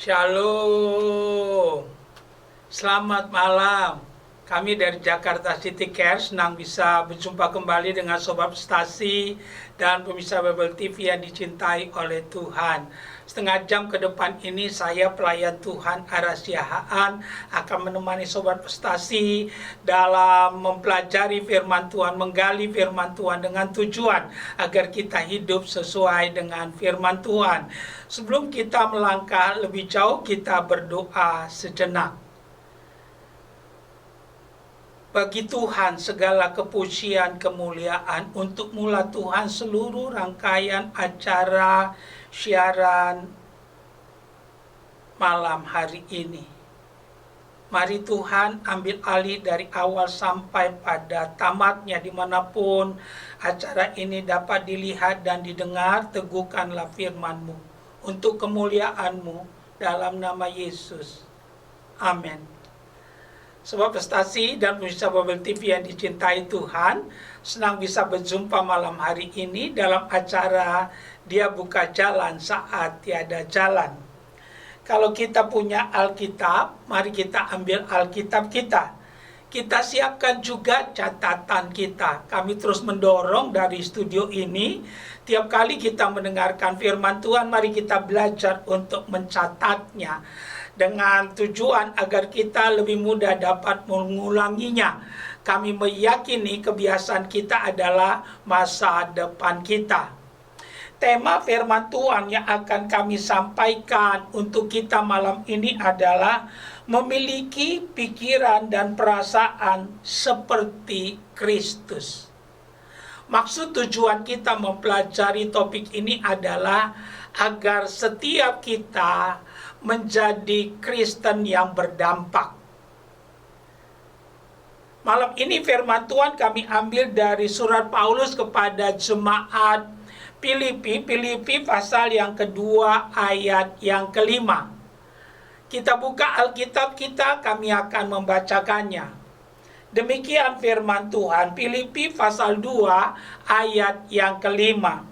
Shalom, selamat malam. Kami dari Jakarta City Care senang bisa berjumpa kembali dengan Sobat Stasi dan pemirsa Bible TV yang dicintai oleh Tuhan. Setengah jam ke depan ini saya pelayan Tuhan Arasya Haan akan menemani Sobat Stasi dalam mempelajari firman Tuhan, menggali firman Tuhan dengan tujuan agar kita hidup sesuai dengan firman Tuhan. Sebelum kita melangkah lebih jauh, kita berdoa sejenak. Bagi Tuhan segala kepujian, kemuliaan, untuk mula Tuhan seluruh rangkaian acara siaran malam hari ini. Mari Tuhan ambil alih dari awal sampai pada tamatnya, dimanapun acara ini dapat dilihat dan didengar. Teguhkanlah firman-Mu untuk kemuliaan-Mu dalam nama Yesus. Amin. Sobat Prestasi dan pemirsa Bible TV yang dicintai Tuhan, senang bisa berjumpa malam hari ini dalam acara Dia Buka Jalan Saat Tiada Jalan. Kalau kita punya Alkitab, mari kita ambil Alkitab kita. Kita siapkan juga catatan kita. Kami terus mendorong dari studio ini, tiap kali kita mendengarkan firman Tuhan, mari kita belajar untuk mencatatnya, dengan tujuan agar kita lebih mudah dapat mengulanginya. Kami meyakini kebiasaan kita adalah masa depan kita. Tema firman Tuhan yang akan kami sampaikan untuk kita malam ini adalah memiliki pikiran dan perasaan seperti Kristus. Maksud tujuan kita mempelajari topik ini adalah agar setiap kita menjadi Kristen yang berdampak. Malam ini firman Tuhan kami ambil dari surat Paulus kepada jemaat Filipi pasal yang kedua ayat yang kelima. Kita buka Alkitab kita, kami akan membacakannya. Demikian firman Tuhan, Filipi pasal 2 ayat yang kelima.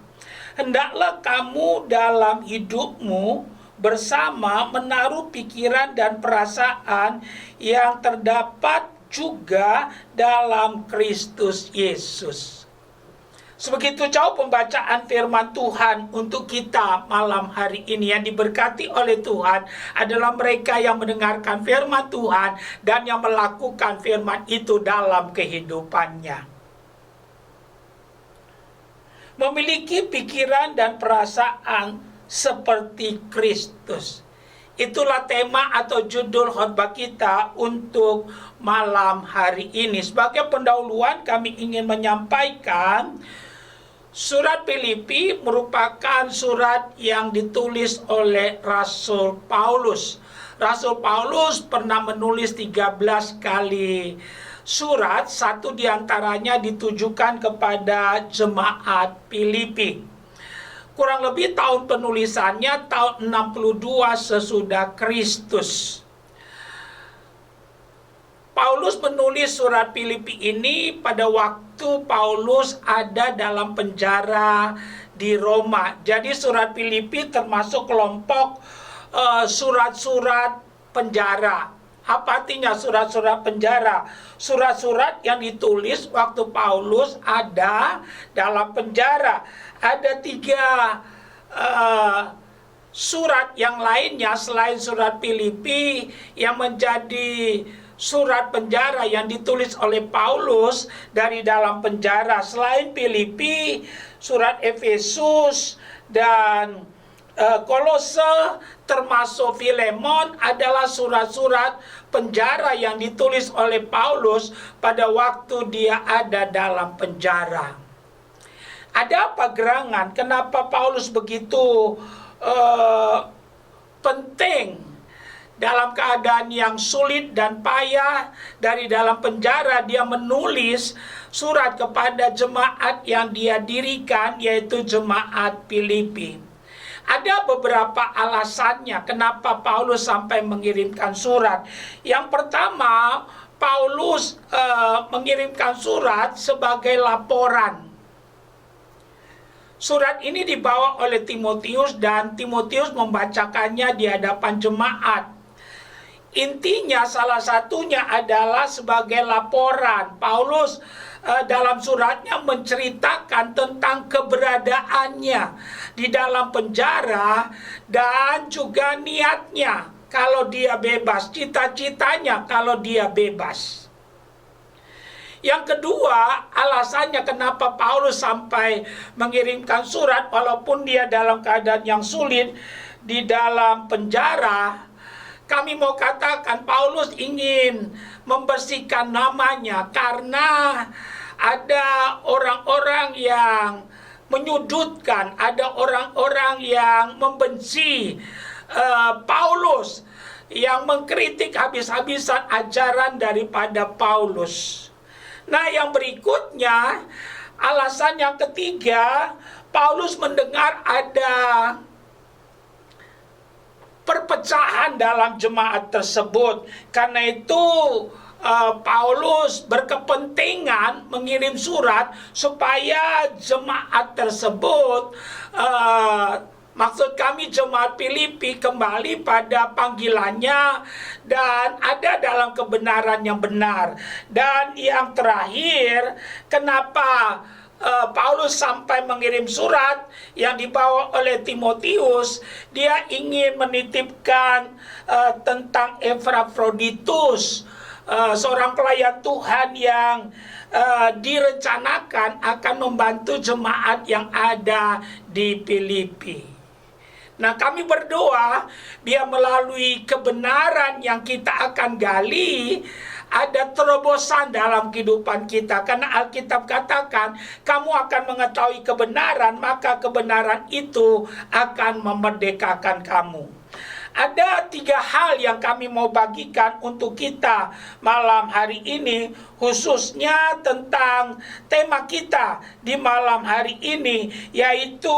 Hendaklah kamu dalam hidupmu bersama menaruh pikiran dan perasaan yang terdapat juga dalam Kristus Yesus. Sebegitu jauh pembacaan firman Tuhan untuk kita malam hari ini. Yang diberkati oleh Tuhan adalah mereka yang mendengarkan firman Tuhan dan yang melakukan firman itu dalam kehidupannya. Memiliki pikiran dan perasaan seperti Kristus. Itulah tema atau judul khotbah kita untuk malam hari ini. Sebagai pendahuluan kami ingin menyampaikan surat Filipi merupakan surat yang ditulis oleh Rasul Paulus. Rasul Paulus pernah menulis 13 kali surat, satu diantaranya ditujukan kepada jemaat Filipi. Kurang lebih tahun penulisannya tahun 62 sesudah Kristus. Paulus menulis surat Filipi ini pada waktu Paulus ada dalam penjara di Roma. Jadi surat Filipi termasuk kelompok surat-surat penjara. Apa artinya surat-surat penjara? Surat-surat yang ditulis waktu Paulus ada dalam penjara. Ada 3 surat yang lainnya selain surat Filipi yang menjadi surat penjara yang ditulis oleh Paulus dari dalam penjara. Selain Filipi, surat Efesus dan Kolose termasuk Filemon adalah surat-surat penjara yang ditulis oleh Paulus pada waktu dia ada dalam penjara. Ada apa gerangan? Kenapa Paulus begitu penting dalam keadaan yang sulit dan payah dari dalam penjara dia menulis surat kepada jemaat yang dia dirikan, yaitu jemaat Filipi. Ada beberapa alasannya kenapa Paulus sampai mengirimkan surat. Yang pertama, Paulus mengirimkan surat sebagai laporan. Surat ini dibawa oleh Timotius dan Timotius membacakannya di hadapan jemaat. Intinya salah satunya adalah sebagai laporan. Paulus dalam suratnya menceritakan tentang keberadaannya di dalam penjara dan juga niatnya kalau dia bebas, cita-citanya kalau dia bebas. Yang kedua, alasannya kenapa Paulus sampai mengirimkan surat walaupun dia dalam keadaan yang sulit di dalam penjara. Kami mau katakan Paulus ingin membersihkan namanya karena ada orang-orang yang menyudutkan, ada orang-orang yang membenci Paulus, yang mengkritik habis-habisan ajaran daripada Paulus. Nah, yang berikutnya, alasan yang ketiga, Paulus mendengar ada perpecahan dalam jemaat tersebut. Karena itu Paulus berkepentingan mengirim surat supaya jemaat tersebut, maksud kami jemaat Filipi, kembali pada panggilannya dan ada dalam kebenaran yang benar. Dan yang terakhir, kenapa Paulus sampai mengirim surat yang dibawa oleh Timotius? Dia ingin menitipkan tentang Epafroditus, seorang pelayan Tuhan yang direncanakan akan membantu jemaat yang ada di Filipi. Nah, kami berdoa biar melalui kebenaran yang kita akan gali ada terobosan dalam kehidupan kita. Karena Alkitab katakan, kamu akan mengetahui kebenaran, maka kebenaran itu akan memerdekakan kamu. Ada 3 hal yang kami mau bagikan untuk kita malam hari ini, khususnya tentang tema kita di malam hari ini, yaitu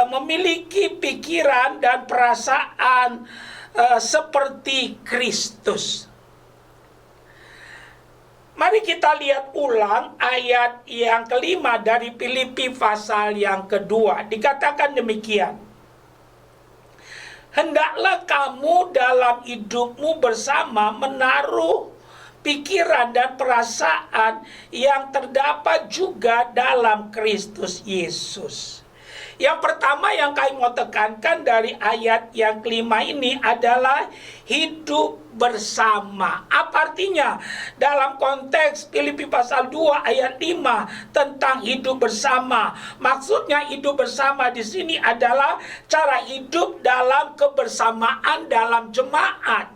memiliki pikiran dan perasaan seperti Kristus. Mari kita lihat ulang ayat yang kelima dari Filipi pasal yang kedua. Dikatakan demikian. Hendaklah kamu dalam hidupmu bersama menaruh pikiran dan perasaan yang terdapat juga dalam Kristus Yesus. Yang pertama yang kami mau tekankan dari ayat yang kelima ini adalah hidup bersama. Apa artinya? Dalam konteks Filipi pasal 2 ayat 5 tentang hidup bersama. Maksudnya hidup bersama di sini adalah cara hidup dalam kebersamaan dalam jemaat.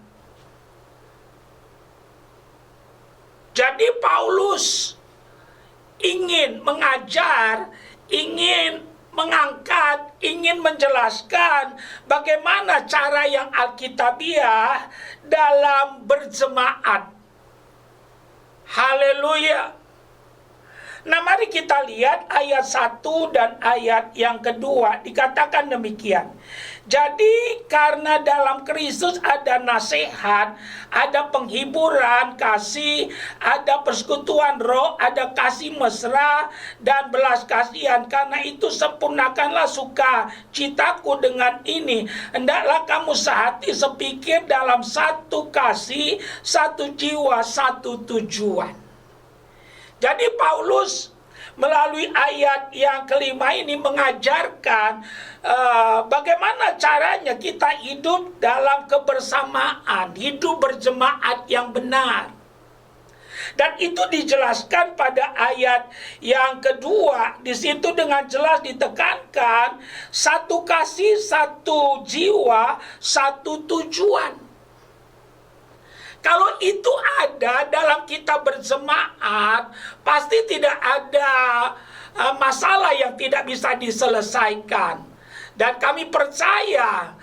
Jadi Paulus ingin mengajar, ingin mengangkat, ingin menjelaskan bagaimana cara yang alkitabiah dalam berjemaat. Haleluya. Nah, mari kita lihat ayat 1 dan ayat yang kedua. Dikatakan demikian. Jadi karena dalam Kristus ada nasihat, ada penghiburan, kasih, ada persekutuan roh, ada kasih mesra dan belas kasihan. Karena itu sempurnakanlah sukacitaku dengan ini. Hendaklah kamu sehati sepikir dalam satu kasih, satu jiwa, satu tujuan. Jadi Paulus melalui ayat yang kelima ini mengajarkan bagaimana caranya kita hidup dalam kebersamaan, hidup berjemaat yang benar. Dan itu dijelaskan pada ayat yang kedua. Di situ dengan jelas ditekankan satu kasih, satu jiwa, satu tujuan. Kalau itu ada dalam kita berjemaat, pasti tidak ada masalah yang tidak bisa diselesaikan. Dan kami percaya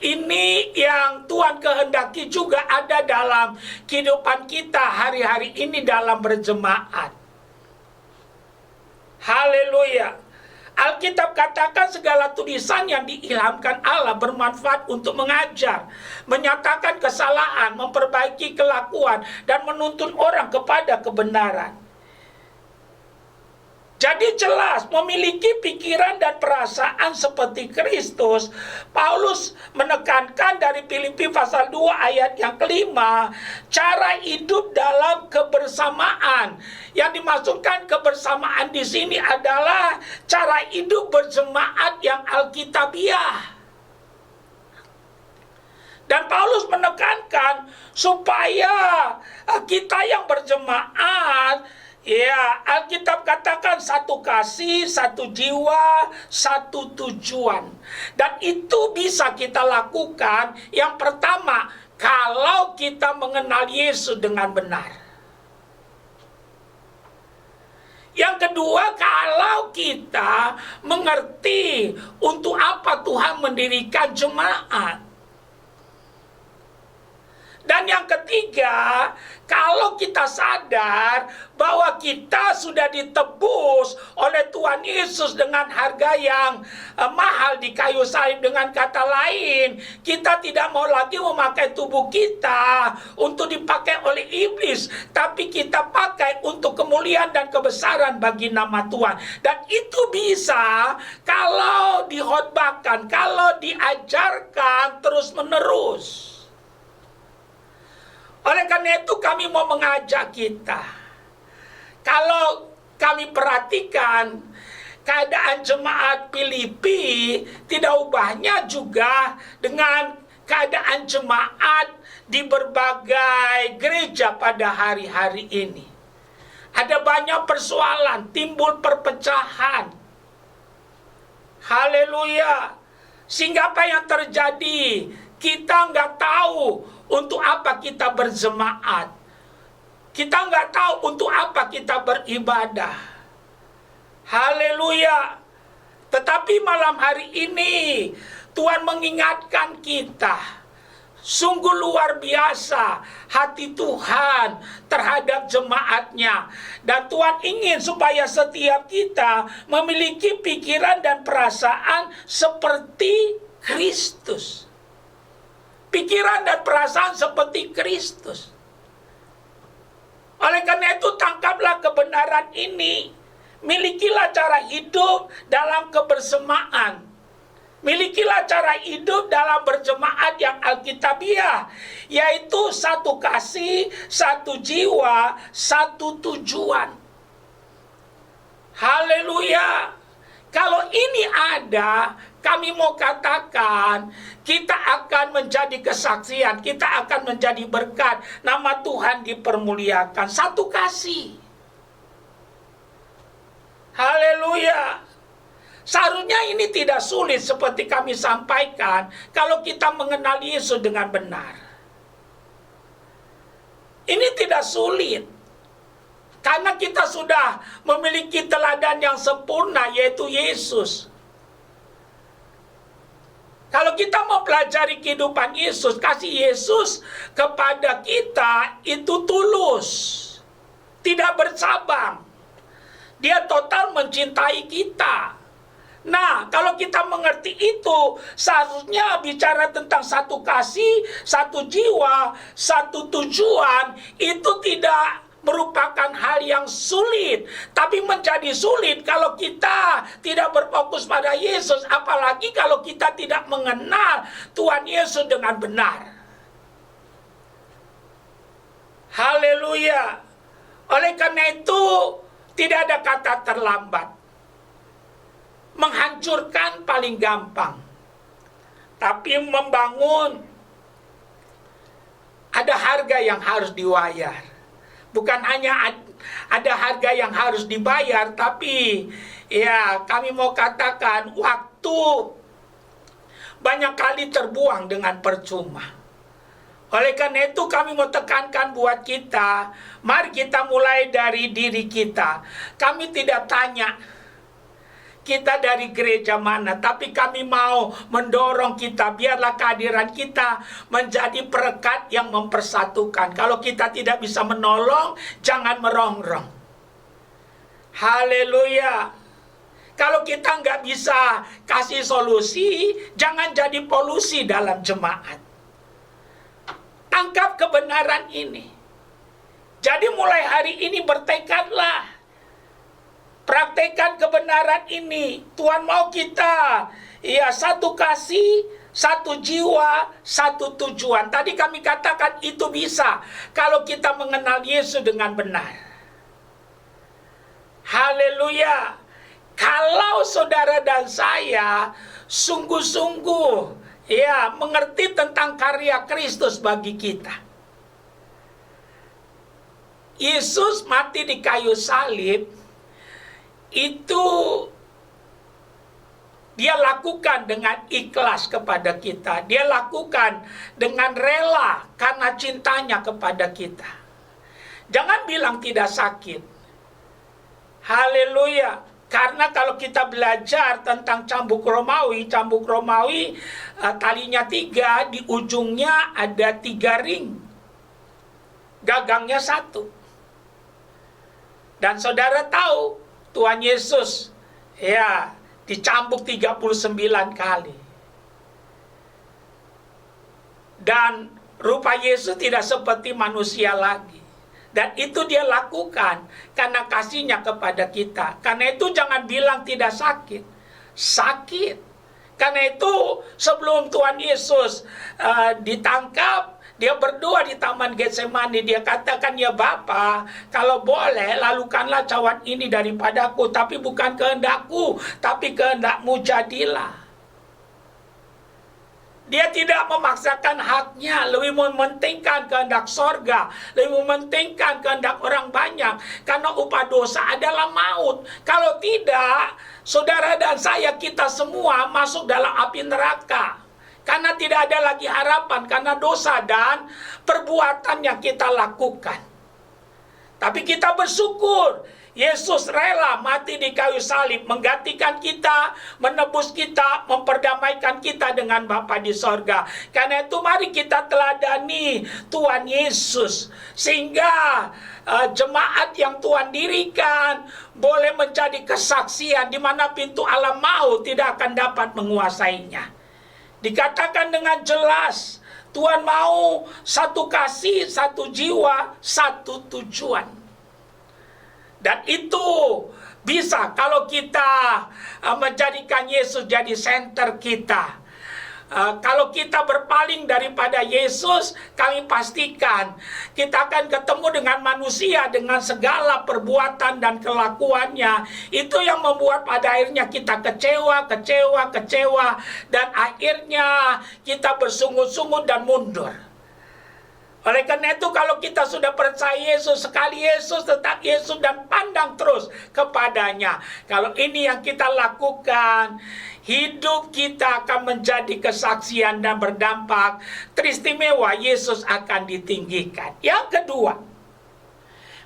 ini yang Tuhan kehendaki juga ada dalam kehidupan kita hari-hari ini dalam berjemaat. Haleluya. Alkitab katakan segala tulisan yang diilhamkan Allah bermanfaat untuk mengajar, menyatakan kesalahan, memperbaiki kelakuan, dan menuntun orang kepada kebenaran. Jadi jelas memiliki pikiran dan perasaan seperti Kristus. Paulus menekankan dari Filipi pasal 2 ayat yang kelima, cara hidup dalam kebersamaan. Yang dimaksudkan kebersamaan di sini adalah cara hidup berjemaat yang alkitabiah. Dan Paulus menekankan supaya kita yang berjemaat, ya, Alkitab katakan satu kasih, satu jiwa, satu tujuan. Dan itu bisa kita lakukan. Yang pertama, kalau kita mengenal Yesus dengan benar. Yang kedua, kalau kita mengerti untuk apa Tuhan mendirikan jemaat. Dan yang ketiga, kalau kita sadar bahwa kita sudah ditebus oleh Tuhan Yesus dengan harga yang mahal di kayu salib. Dengan kata lain, kita tidak mau lagi memakai tubuh kita untuk dipakai oleh iblis, tapi kita pakai untuk kemuliaan dan kebesaran bagi nama Tuhan. Dan itu bisa kalau dikhotbahkan, kalau diajarkan terus-menerus. Oleh karena itu kami mau mengajak kita, kalau kami perhatikan keadaan jemaat Filipi, tidak ubahnya juga dengan keadaan jemaat di berbagai gereja pada hari-hari ini. Ada banyak persoalan, timbul perpecahan. Haleluya. Sehingga apa yang terjadi? Kita nggak tahu untuk apa kita berjemaat. Kita nggak tahu untuk apa kita beribadah. Haleluya. Tetapi malam hari ini Tuhan mengingatkan kita, sungguh luar biasa hati Tuhan terhadap jemaatnya. Dan Tuhan ingin supaya setiap kita memiliki pikiran dan perasaan seperti Kristus. Pikiran dan perasaan seperti Kristus. Oleh karena itu tangkaplah kebenaran ini. Milikilah cara hidup dalam kebersamaan. Milikilah cara hidup dalam berjemaat yang alkitabiah, yaitu satu kasih, satu jiwa, satu tujuan. Haleluya. Kalau ini ada, kami mau katakan, kita akan menjadi kesaksian, kita akan menjadi berkat, nama Tuhan dipermuliakan. Satu kasih. Haleluya. Seharusnya ini tidak sulit seperti kami sampaikan kalau kita mengenal Yesus dengan benar. Ini tidak sulit. Karena kita sudah memiliki teladan yang sempurna, yaitu Yesus. Kalau kita mau pelajari kehidupan Yesus, kasih Yesus kepada kita itu tulus, tidak bercabang. Dia total mencintai kita. Nah, kalau kita mengerti itu, seharusnya bicara tentang satu kasih, satu jiwa, satu tujuan, itu tidak merupakan hal yang sulit. Tapi menjadi sulit kalau kita tidak berfokus pada Yesus, apalagi kalau kita tidak mengenal Tuhan Yesus dengan benar. Haleluya. Oleh karena itu, tidak ada kata terlambat. Menghancurkan paling gampang, tapi membangun ada harga yang harus diwayar. Bukan hanya ada harga yang harus dibayar, tapi ya kami mau katakan waktu banyak kali terbuang dengan percuma. Oleh karena itu kami mau tekankan buat kita, mari kita mulai dari diri kita. Kami tidak tanya kita dari gereja mana, tapi kami mau mendorong kita, biarlah kehadiran kita menjadi perekat yang mempersatukan. Kalau kita tidak bisa menolong, jangan merongrong. Haleluya. Kalau kita nggak bisa kasih solusi, jangan jadi polusi dalam jemaat. Tangkap kebenaran ini. Jadi mulai hari ini bertekadlah. Praktekkan kebenaran ini. Tuhan mau kita satu kasih, satu jiwa, satu tujuan. Tadi kami katakan itu bisa kalau kita mengenal Yesus dengan benar. Haleluya. Kalau saudara dan saya sungguh-sungguh mengerti tentang karya Kristus bagi kita. Yesus mati di kayu salib, itu dia lakukan dengan ikhlas kepada kita. Dia lakukan dengan rela karena cintanya kepada kita. Jangan bilang tidak sakit. Haleluya. Karena kalau kita belajar tentang cambuk Romawi talinya 3, di ujungnya ada 3 ring. Gagangnya 1. Dan saudara tahu Tuhan Yesus dicambuk 39 kali. Dan rupa Yesus tidak seperti manusia lagi. Dan itu dia lakukan karena kasihnya kepada kita. Karena itu jangan bilang tidak sakit. Sakit. Karena itu sebelum Tuhan Yesus ditangkap, dia berdoa di Taman Getsemani. Dia katakan, ya Bapa, kalau boleh lalukanlah cawan ini daripadaku, tapi bukan kehendakku, tapi kehendak-Mu jadilah. Dia tidak memaksakan haknya, lebih mementingkan kehendak sorga, lebih mementingkan kehendak orang banyak. Karena upah dosa adalah maut. Kalau tidak, saudara dan saya, kita semua masuk dalam api neraka. Karena tidak ada lagi harapan, karena dosa dan perbuatan yang kita lakukan. Tapi kita bersyukur, Yesus rela mati di kayu salib, menggantikan kita, menebus kita, memperdamaikan kita dengan Bapa di sorga. Karena itu mari kita teladani Tuhan Yesus, sehingga jemaat yang Tuhan dirikan boleh menjadi kesaksian di mana pintu alam maut tidak akan dapat menguasainya. Dikatakan dengan jelas, Tuhan mau satu kasih, satu jiwa, satu tujuan. Dan itu bisa kalau kita menjadikan Yesus jadi center kita. Kalau kita berpaling daripada Yesus, kami pastikan kita akan ketemu dengan manusia dengan segala perbuatan dan kelakuannya. Itu yang membuat pada akhirnya kita kecewa, dan akhirnya kita bersungut-sungut dan mundur. Oleh karena itu, kalau kita sudah percaya Yesus, sekali Yesus, tetap Yesus, dan pandang terus kepadanya. Kalau ini yang kita lakukan, hidup kita akan menjadi kesaksian dan berdampak teristimewa. Yesus akan ditinggikan. Yang kedua,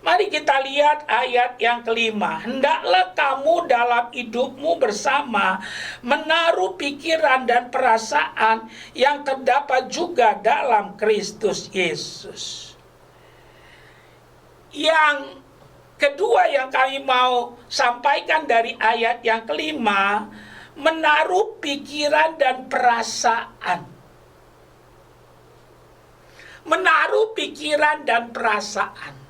mari kita lihat ayat yang kelima. Hendaklah kamu dalam hidupmu bersama menaruh pikiran dan perasaan yang terdapat juga dalam Kristus Yesus. Yang kedua yang kami mau sampaikan dari ayat yang kelima, menaruh pikiran dan perasaan. Menaruh pikiran dan perasaan.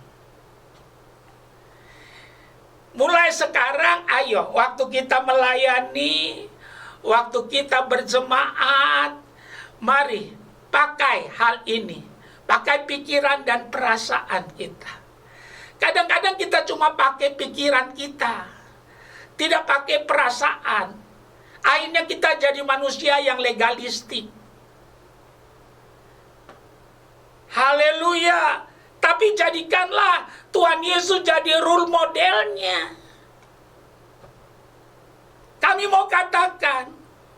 Mulai sekarang, ayo, waktu kita melayani, waktu kita berjemaat, mari pakai hal ini. Pakai pikiran dan perasaan kita. Kadang-kadang kita cuma pakai pikiran kita, tidak pakai perasaan. Akhirnya kita jadi manusia yang legalistik. Haleluya. Tapi jadikanlah Tuhan Yesus jadi role modelnya. Kami mau katakan,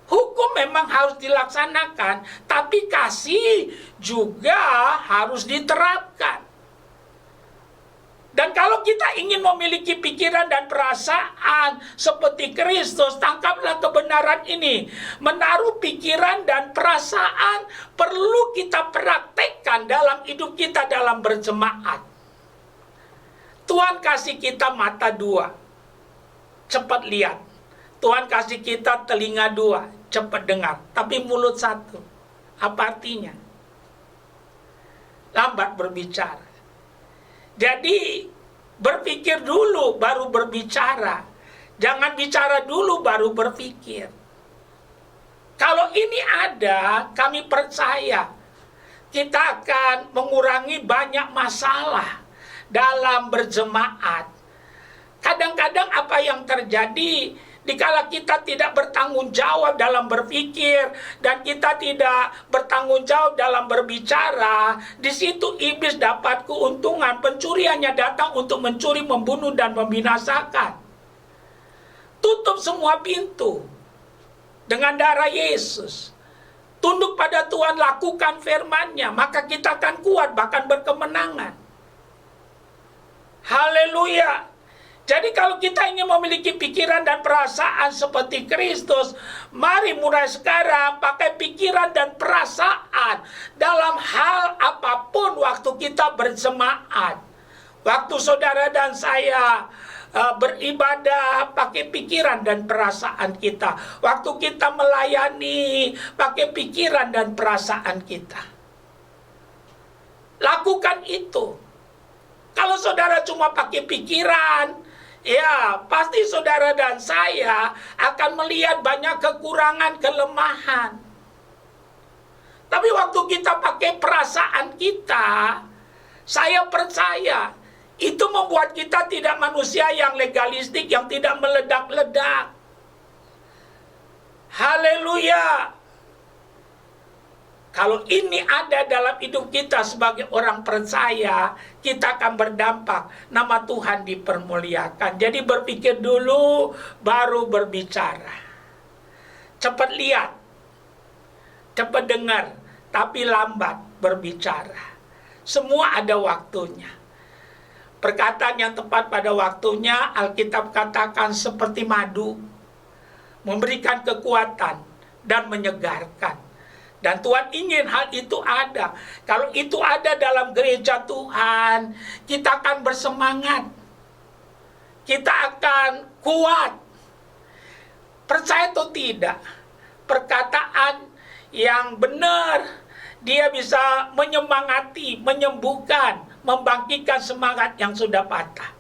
hukum memang harus dilaksanakan, tapi kasih juga harus diterapkan. Dan kalau kita ingin memiliki pikiran dan perasaan seperti Kristus, tangkaplah kebenaran ini. Menaruh pikiran dan perasaan perlu kita praktekkan dalam hidup kita dalam berjemaat. Tuhan kasih kita mata 2, cepat lihat. Tuhan kasih kita telinga 2, cepat dengar. Tapi mulut 1, apa artinya? Lambat berbicara. Jadi berpikir dulu baru berbicara. Jangan bicara dulu baru berpikir. Kalau ini ada, kami percaya kita akan mengurangi banyak masalah dalam berjemaat. Kadang-kadang apa yang terjadi dikala kita tidak bertanggung jawab dalam berpikir dan kita tidak bertanggung jawab dalam berbicara, di situ iblis dapat keuntungan. Pencuriannya datang untuk mencuri, membunuh, dan membinasakan. Tutup semua pintu dengan darah Yesus. Tunduk pada Tuhan, lakukan firman-Nya, maka kita akan kuat, bahkan berkemenangan. Haleluya. Jadi kalau kita ingin memiliki pikiran dan perasaan seperti Kristus, mari mulai sekarang pakai pikiran dan perasaan dalam hal apapun waktu kita berjemaat. Waktu saudara dan saya beribadah, pakai pikiran dan perasaan kita. Waktu kita melayani, pakai pikiran dan perasaan kita. Lakukan itu. Kalau saudara cuma pakai pikiran, ya pasti saudara dan saya akan melihat banyak kekurangan, kelemahan. Tapi waktu kita pakai perasaan kita, saya percaya itu membuat kita tidak manusia yang legalistik, yang tidak meledak-ledak. Haleluya. Kalau ini ada dalam hidup kita sebagai orang percaya, kita akan berdampak. Nama Tuhan dipermuliakan. Jadi berpikir dulu, baru berbicara. Cepat lihat, cepat dengar, tapi lambat berbicara. Semua ada waktunya. Perkataan yang tepat pada waktunya, Alkitab katakan seperti madu, memberikan kekuatan dan menyegarkan. Dan Tuhan ingin hal itu ada. Kalau itu ada dalam gereja Tuhan, kita akan bersemangat. Kita akan kuat. Percaya atau tidak, perkataan yang benar, dia bisa menyemangati, menyembuhkan, membangkitkan semangat yang sudah patah.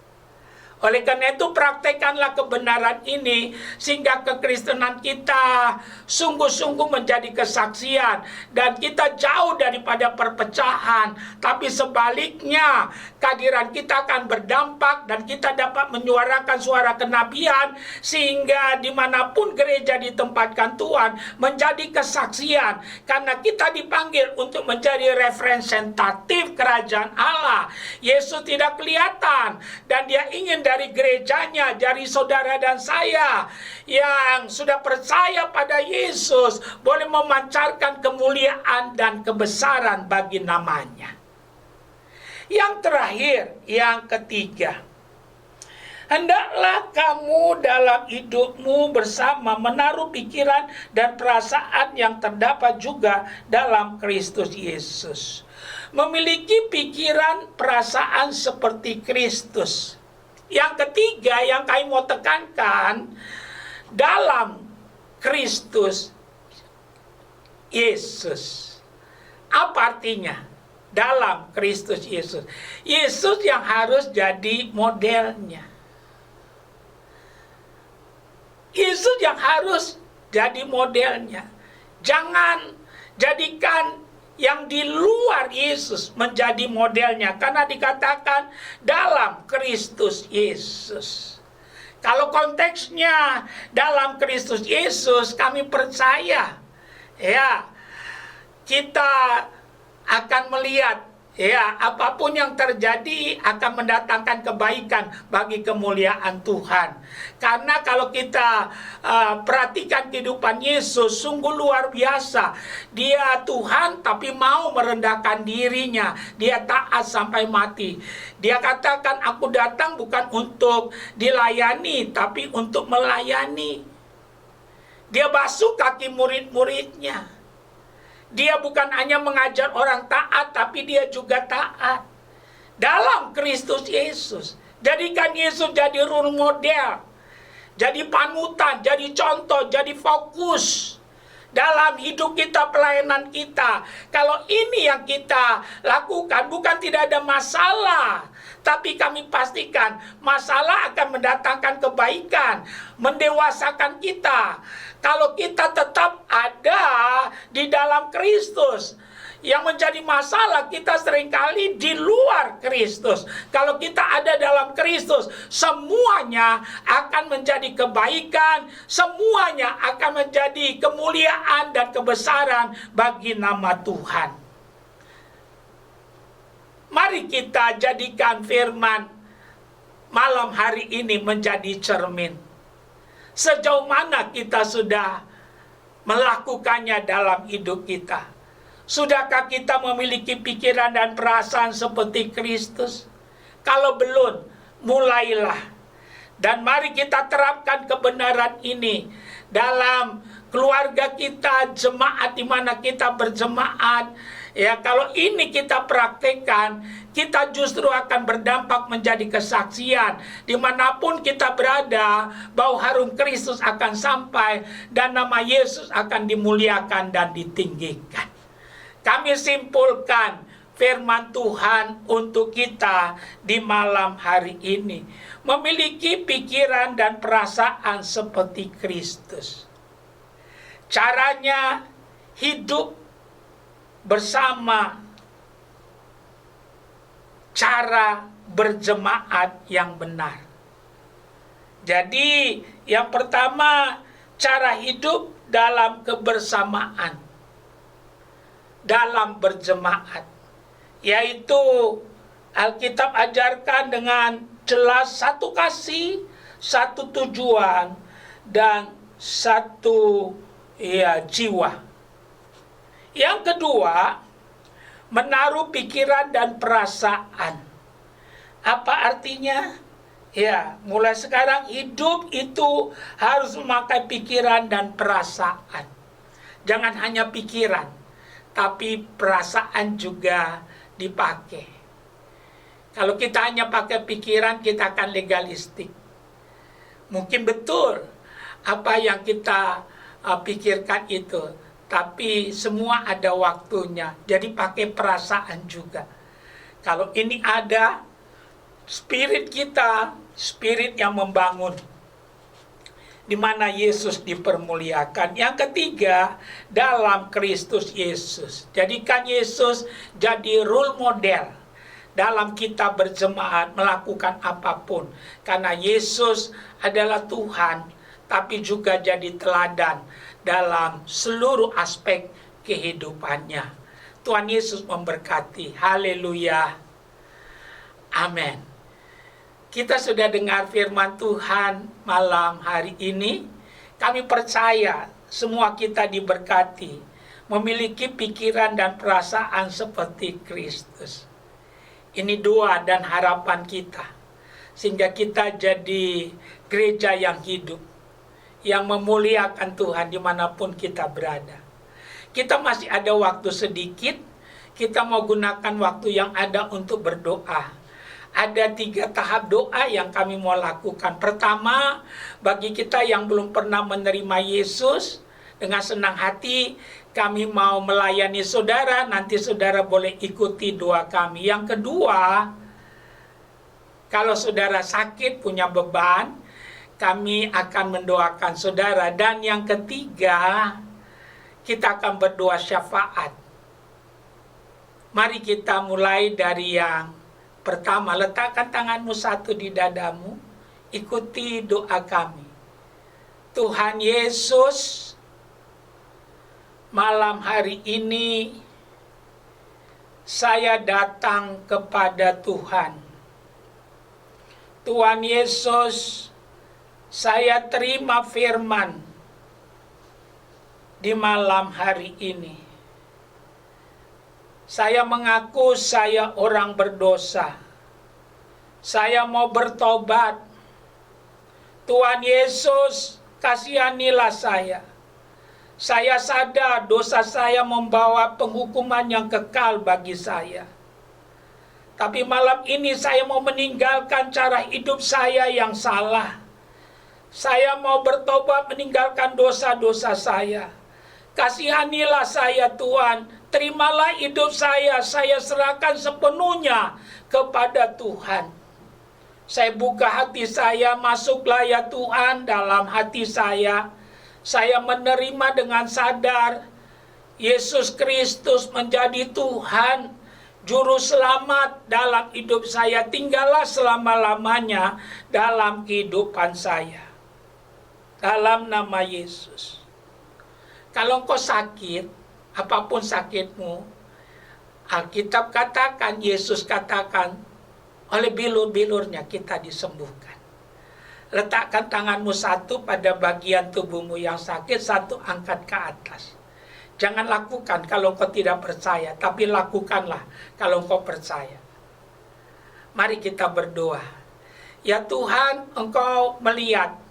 Oleh karena itu praktekkanlah kebenaran ini sehingga kekristenan kita sungguh-sungguh menjadi kesaksian dan kita jauh daripada perpecahan, tapi sebaliknya kehadiran kita akan berdampak dan kita dapat menyuarakan suara kenabian sehingga dimanapun gereja ditempatkan Tuhan menjadi kesaksian karena kita dipanggil untuk menjadi representatif kerajaan Allah. Yesus tidak kelihatan dan dia ingin dari gerejanya, dari saudara dan saya yang sudah percaya pada Yesus boleh memancarkan kemuliaan dan kebesaran bagi namanya. Yang terakhir, yang ketiga, hendaklah kamu dalam hidupmu bersama menaruh pikiran dan perasaan yang terdapat juga dalam Kristus Yesus. Memiliki pikiran perasaan seperti Kristus. Yang ketiga yang kami mau tekankan, dalam Kristus Yesus. Apa artinya? Dalam Kristus Yesus. Yesus yang harus jadi modelnya. Yesus yang harus jadi modelnya. Jangan jadikan yang di luar Yesus menjadi modelnya, karena dikatakan dalam Kristus Yesus. Kalau konteksnya dalam Kristus Yesus, kami percaya ya kita akan melihat ya apapun yang terjadi akan mendatangkan kebaikan bagi kemuliaan Tuhan. Karena kalau kita perhatikan kehidupan Yesus sungguh luar biasa. Dia Tuhan tapi mau merendahkan dirinya. Dia taat sampai mati. Dia katakan aku datang bukan untuk dilayani tapi untuk melayani. Dia basuh kaki murid-muridnya. Dia bukan hanya mengajar orang taat, tapi dia juga taat. Dalam Kristus Yesus. Jadikan Yesus jadi role model. Jadi panutan, jadi contoh, jadi fokus. dalam hidup kita, pelayanan kita. Kalau ini yang kita lakukan, bukan tidak ada masalah, tapi kami pastikan masalah akan mendatangkan kebaikan, mendewasakan kita. Kalau kita tetap ada di dalam Kristus, yang menjadi masalah kita seringkali di luar Kristus. Kalau kita ada dalam Kristus, semuanya akan menjadi kebaikan, semuanya akan menjadi kemuliaan dan kebesaran bagi nama Tuhan. Mari kita jadikan firman malam hari ini menjadi cermin. Sejauh mana kita sudah melakukannya dalam hidup kita? Sudahkah kita memiliki pikiran dan perasaan seperti Kristus? Kalau belum, mulailah. Dan mari kita terapkan kebenaran ini dalam keluarga kita, jemaat di mana kita berjemaat. Ya, kalau ini kita praktekkan, kita justru akan berdampak menjadi kesaksian. Dimanapun kita berada, bau harum Kristus akan sampai dan nama Yesus akan dimuliakan dan ditinggikan. Kami simpulkan firman Tuhan untuk kita di malam hari ini. Memiliki pikiran dan perasaan seperti Kristus. Caranya hidup bersama cara berjemaat yang benar. Jadi yang pertama, cara hidup dalam kebersamaan, dalam berjemaat, yaitu Alkitab ajarkan dengan jelas satu kasih, satu tujuan, dan satu jiwa. Yang kedua, menaruh pikiran dan perasaan. Apa artinya? Ya, mulai sekarang hidup itu harus memakai pikiran dan perasaan. Jangan hanya pikiran, tapi perasaan juga dipakai. Kalau kita hanya pakai pikiran, kita akan legalistik. Mungkin betul apa yang kita pikirkan itu, tapi semua ada waktunya. Jadi pakai perasaan juga. Kalau ini ada spirit kita, spirit yang membangun, di mana Yesus dipermuliakan. Yang ketiga, dalam Kristus Yesus. Jadikan Yesus jadi role model dalam kita berjemaat, melakukan apapun. Karena Yesus adalah Tuhan, tapi juga jadi teladan dalam seluruh aspek kehidupannya. Tuhan Yesus memberkati. Haleluya. Amin. Kita sudah dengar firman Tuhan malam hari ini. Kami percaya semua kita diberkati, memiliki pikiran dan perasaan seperti Kristus. Ini doa dan harapan kita, sehingga kita jadi gereja yang hidup, yang memuliakan Tuhan dimanapun kita berada. Kita masih ada waktu sedikit, kita mau gunakan waktu yang ada untuk berdoa. Ada 3 tahap doa yang kami mau lakukan. Pertama, bagi kita yang belum pernah menerima Yesus, dengan senang hati kami mau melayani saudara. Nanti saudara boleh ikuti doa kami. Yang kedua, kalau saudara sakit, punya beban, kami akan mendoakan saudara. Dan yang ketiga, kita akan berdoa syafaat. Mari kita mulai dari yang pertama. Letakkan tanganmu satu di dadamu, ikuti doa kami. Tuhan Yesus, malam hari ini saya datang kepada Tuhan. Tuhan Yesus, saya terima firman di malam hari ini. Saya mengaku saya orang berdosa. Saya mau bertobat. Tuhan Yesus, kasihanilah saya. Saya sadar dosa saya membawa penghukuman yang kekal bagi saya. Tapi malam ini saya mau meninggalkan cara hidup saya yang salah. Saya mau bertobat meninggalkan dosa-dosa saya. Kasihanilah saya Tuhan, terimalah hidup saya serahkan sepenuhnya kepada Tuhan. Saya buka hati saya, masuklah ya Tuhan dalam hati saya. Saya menerima dengan sadar, Yesus Kristus menjadi Tuhan, Juru Selamat dalam hidup saya. Tinggallah selama-lamanya dalam kehidupan saya. Dalam nama Yesus. Kalau engkau sakit, apapun sakitmu, Alkitab katakan, Yesus katakan, oleh bilur-bilurnya kita disembuhkan. Letakkan tanganmu satu pada bagian tubuhmu yang sakit, satu angkat ke atas. Jangan lakukan kalau engkau tidak percaya, tapi lakukanlah kalau engkau percaya. Mari kita berdoa. Ya Tuhan, Engkau melihat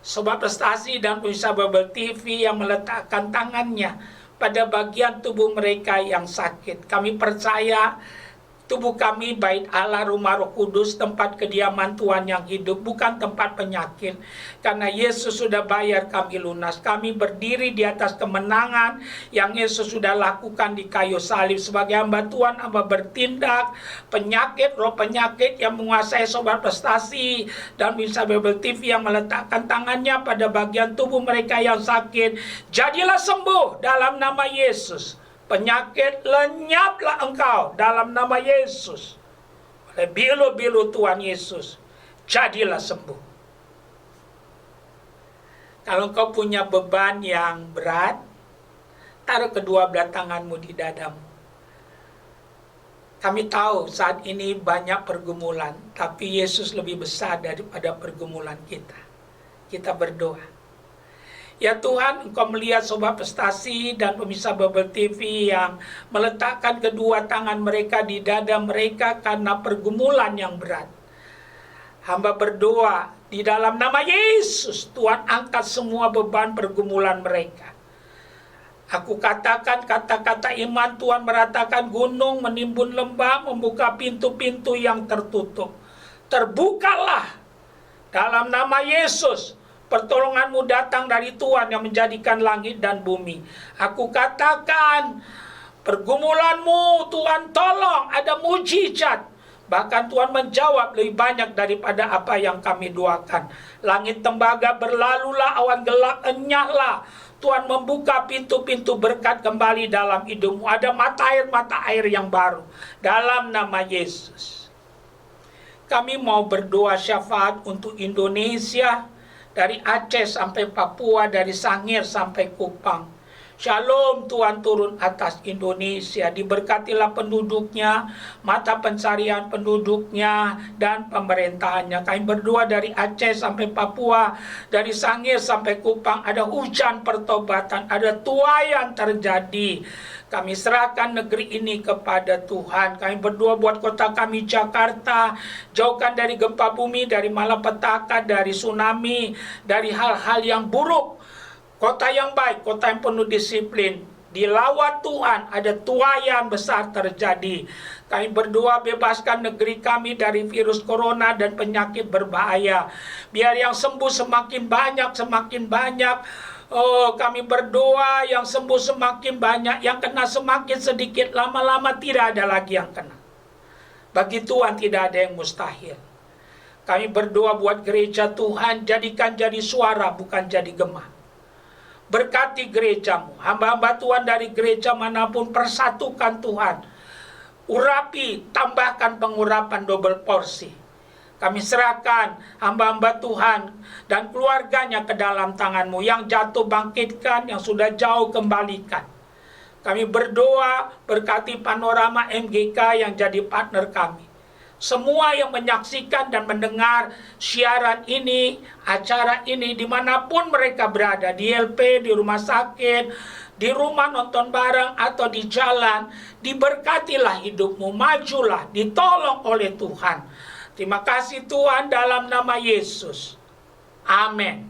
Sobat Prestasi dan pemirsa Bible TV yang meletakkan tangannya pada bagian tubuh mereka yang sakit. Kami percaya tubuh kami bait Allah, rumah Roh Kudus, tempat kediaman Tuhan yang hidup, bukan tempat penyakit. Karena Yesus sudah bayar kami lunas. Kami berdiri di atas kemenangan yang Yesus sudah lakukan di kayu salib. Sebagai hamba Tuhan, hamba bertindak, penyakit, roh penyakit yang menguasai Sobat Prestasi dan bisa Bible TV yang meletakkan tangannya pada bagian tubuh mereka yang sakit, jadilah sembuh dalam nama Yesus. Penyakit lenyaplah engkau dalam nama Yesus. Oleh bilu-bilu Tuhan Yesus, jadilah sembuh. Kalau engkau punya beban yang berat, taruh kedua belah tanganmu di dadamu. Kami tahu saat ini banyak pergumulan, tapi Yesus lebih besar daripada pergumulan kita. Kita berdoa. Ya Tuhan, Engkau melihat Sobat Prestasi dan pemirsa Bible TV yang meletakkan kedua tangan mereka di dada mereka karena pergumulan yang berat. Hamba berdoa di dalam nama Yesus, Tuhan angkat semua beban pergumulan mereka. Aku katakan kata-kata iman, Tuhan meratakan gunung, menimbun lembah, membuka pintu-pintu yang tertutup. Terbukalah dalam nama Yesus. Pertolonganmu datang dari Tuhan yang menjadikan langit dan bumi. Aku katakan, pergumulanmu Tuhan tolong, ada mujizat. Bahkan Tuhan menjawab lebih banyak daripada apa yang kami doakan. Langit tembaga berlalulah, awan gelap enyahlah. Tuhan membuka pintu-pintu berkat kembali dalam hidupmu. Ada mata air yang baru. Dalam nama Yesus. Kami mau berdoa syafaat untuk Indonesia. Dari Aceh sampai Papua, dari Sangir sampai Kupang. Shalom Tuhan turun atas Indonesia. Diberkatilah penduduknya, mata pencarian penduduknya, dan pemerintahannya. Kami berdoa dari Aceh sampai Papua, dari Sangir sampai Kupang. Ada hujan pertobatan, ada tuaian terjadi. Kami serahkan negeri ini kepada Tuhan. Kami berdoa buat kota kami Jakarta. Jauhkan dari gempa bumi, dari malapetaka, dari tsunami, dari hal-hal yang buruk. Kota yang baik, kota yang penuh disiplin. Di lawat Tuhan ada tuaian besar terjadi. Kami berdoa bebaskan negeri kami dari virus corona dan penyakit berbahaya. Biar yang sembuh semakin banyak, semakin banyak. Oh, kami berdoa yang sembuh semakin banyak, yang kena semakin sedikit, lama-lama tidak ada lagi yang kena. Bagi Tuhan tidak ada yang mustahil. Kami berdoa buat gereja Tuhan, jadikan jadi suara, bukan jadi gema. Berkati gerejamu, hamba-hamba Tuhan dari gereja manapun, persatukan Tuhan. Urapi, tambahkan pengurapan double porsi. Kami serahkan hamba-hamba Tuhan dan keluarganya ke dalam tanganmu. Yang jatuh bangkitkan, yang sudah jauh kembalikan. Kami berdoa berkati Panorama MGK yang jadi partner kami. Semua yang menyaksikan dan mendengar siaran ini, acara ini, dimanapun mereka berada, di LP, di rumah sakit, di rumah nonton bareng, atau di jalan, diberkatilah hidupmu, majulah, ditolong oleh Tuhan. Terima kasih Tuhan dalam nama Yesus. Amin.